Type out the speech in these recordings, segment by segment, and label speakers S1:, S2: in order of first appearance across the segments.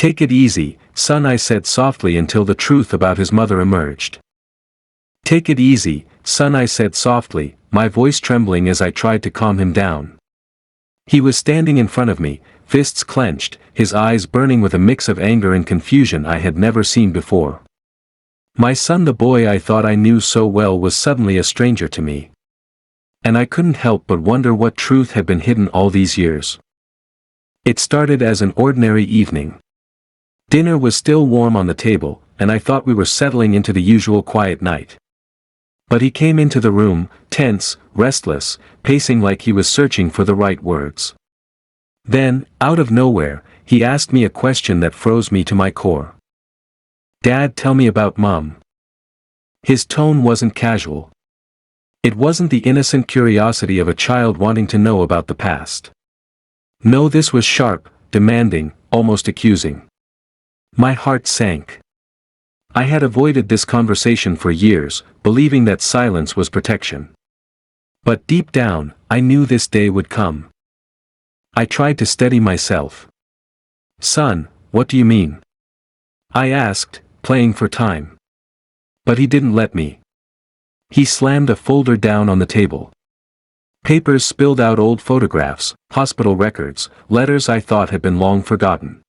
S1: "Take it easy, son," I said softly until the truth about his mother emerged. "Take it easy, son," I said softly, my voice trembling as I tried to calm him down. He was standing in front of me, fists clenched, his eyes burning with a mix of anger and confusion I had never seen before. My son, the boy I thought I knew so well, was suddenly a stranger to me. And I couldn't help but wonder what truth had been hidden all these years. It started as an ordinary evening. Dinner was still warm on the table, and I thought we were settling into the usual quiet night. But he came into the room, tense, restless, pacing like he was searching for the right words. Then, out of nowhere, he asked me a question that froze me to my core. "Dad, tell me about Mom." His tone wasn't casual. It wasn't the innocent curiosity of a child wanting to know about the past. No, this was sharp, demanding, almost accusing. My heart sank. I had avoided this conversation for years, believing that silence was protection. But deep down, I knew this day would come. I tried to steady myself. "Son, what do you mean?" I asked, playing for time. But he didn't let me. He slammed a folder down on the table. Papers spilled out, old photographs, hospital records, letters I thought had been long forgotten.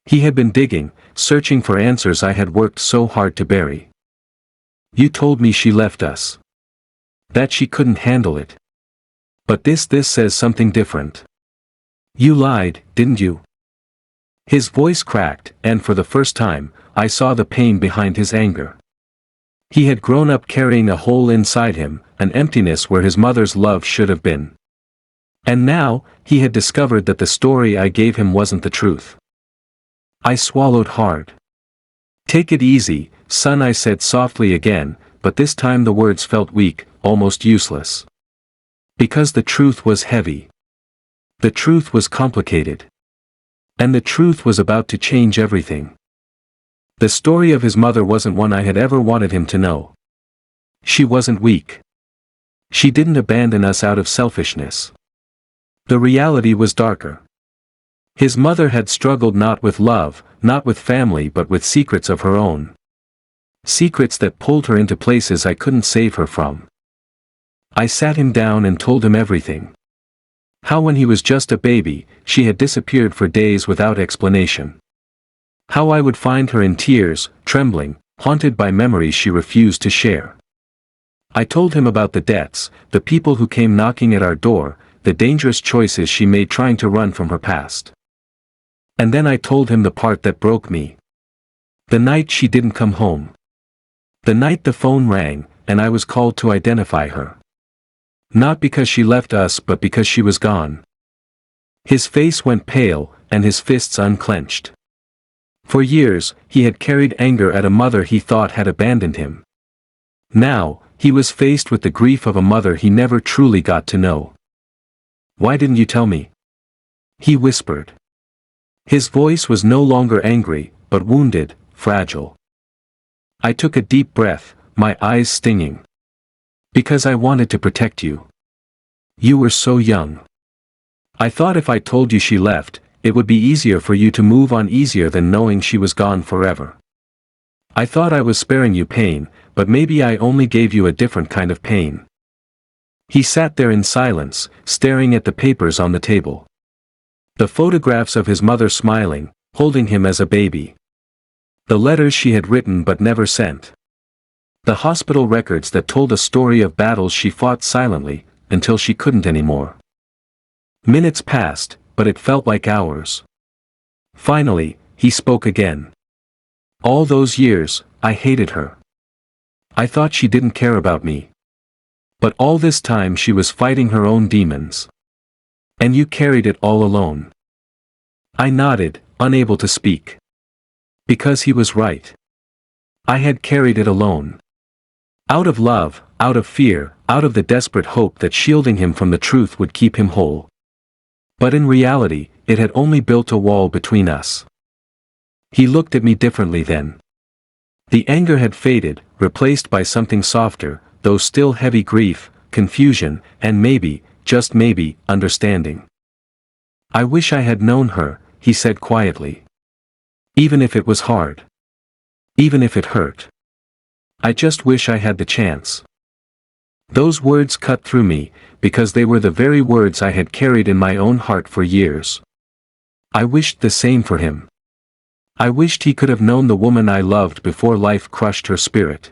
S1: He had been digging, searching for answers I had worked so hard to bury. "You told me she left us. That she couldn't handle it. But this says something different. You lied, didn't you?" His voice cracked, and for the first time, I saw the pain behind his anger. He had grown up carrying a hole inside him, an emptiness where his mother's love should have been. And now, he had discovered that the story I gave him wasn't the truth. I swallowed hard. "Take it easy, son," I said softly again, but this time the words felt weak, almost useless. Because the truth was heavy. The truth was complicated. And the truth was about to change everything. The story of his mother wasn't one I had ever wanted him to know. She wasn't weak. She didn't abandon us out of selfishness. The reality was darker. His mother had struggled not with love, not with family, but with secrets of her own. Secrets that pulled her into places I couldn't save her from. I sat him down and told him everything. How when he was just a baby, she had disappeared for days without explanation. How I would find her in tears, trembling, haunted by memories she refused to share. I told him about the debts, the people who came knocking at our door, the dangerous choices she made trying to run from her past. And then I told him the part that broke me. The night she didn't come home. The night the phone rang, and I was called to identify her. Not because she left us, but because she was gone. His face went pale, and his fists unclenched. For years, he had carried anger at a mother he thought had abandoned him. Now, he was faced with the grief of a mother he never truly got to know. "Why didn't you tell me?" he whispered. His voice was no longer angry, but wounded, fragile. I took a deep breath, my eyes stinging. "Because I wanted to protect you. You were so young. I thought if I told you she left, it would be easier for you to move on, easier than knowing she was gone forever. I thought I was sparing you pain, but maybe I only gave you a different kind of pain." He sat there in silence, staring at the papers on the table. The photographs of his mother smiling, holding him as a baby. The letters she had written but never sent. The hospital records that told a story of battles she fought silently, until she couldn't anymore. Minutes passed, but it felt like hours. Finally, he spoke again. "All those years, I hated her. I thought she didn't care about me. But all this time she was fighting her own demons. And you carried it all alone." I nodded, unable to speak. Because he was right. I had carried it alone. Out of love, out of fear, out of the desperate hope that shielding him from the truth would keep him whole. But in reality, it had only built a wall between us. He looked at me differently then. The anger had faded, replaced by something softer, though still heavy: grief, confusion, and maybe, just maybe, understanding. "I wish I had known her," he said quietly. Even if it was hard. Even if it hurt. I just wish I had the chance. Those words cut through me, because they were the very words I had carried in my own heart for years. I wished the same for him. I wished he could have known the woman I loved before life crushed her spirit.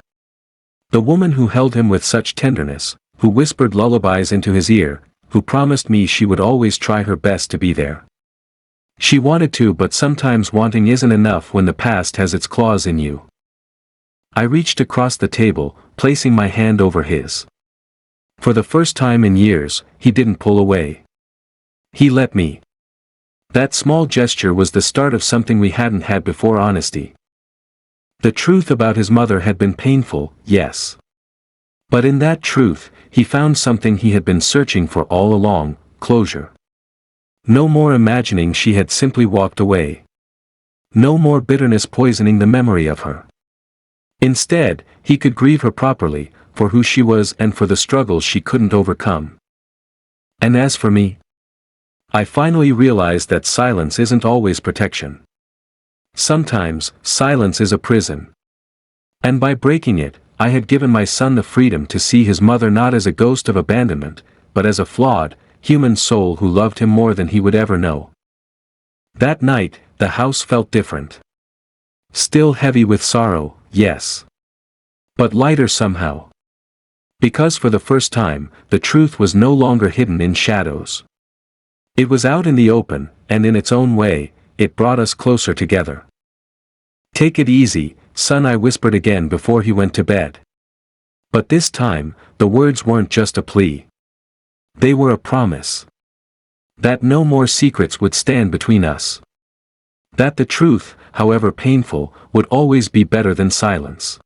S1: The woman who held him with such tenderness, who whispered lullabies into his ear, who promised me she would always try her best to be there. She wanted to, but sometimes wanting isn't enough when the past has its claws in you. I reached across the table, placing my hand over his. For the first time in years, he didn't pull away. He let me. That small gesture was the start of something we hadn't had before: honesty. The truth about his mother had been painful, yes. But in that truth, he found something he had been searching for all along: closure. No more imagining she had simply walked away. No more bitterness poisoning the memory of her. Instead, he could grieve her properly, for who she was and for the struggles she couldn't overcome. And as for me, I finally realized that silence isn't always protection. Sometimes, silence is a prison. And by breaking it, I had given my son the freedom to see his mother not as a ghost of abandonment, but as a flawed, human soul who loved him more than he would ever know. That night, the house felt different. Still heavy with sorrow, yes. But lighter somehow. Because for the first time, the truth was no longer hidden in shadows. It was out in the open, and in its own way, it brought us closer together. "Take it easy, son," I whispered again before he went to bed. But this time, the words weren't just a plea. They were a promise. That no more secrets would stand between us. That the truth, however painful, would always be better than silence.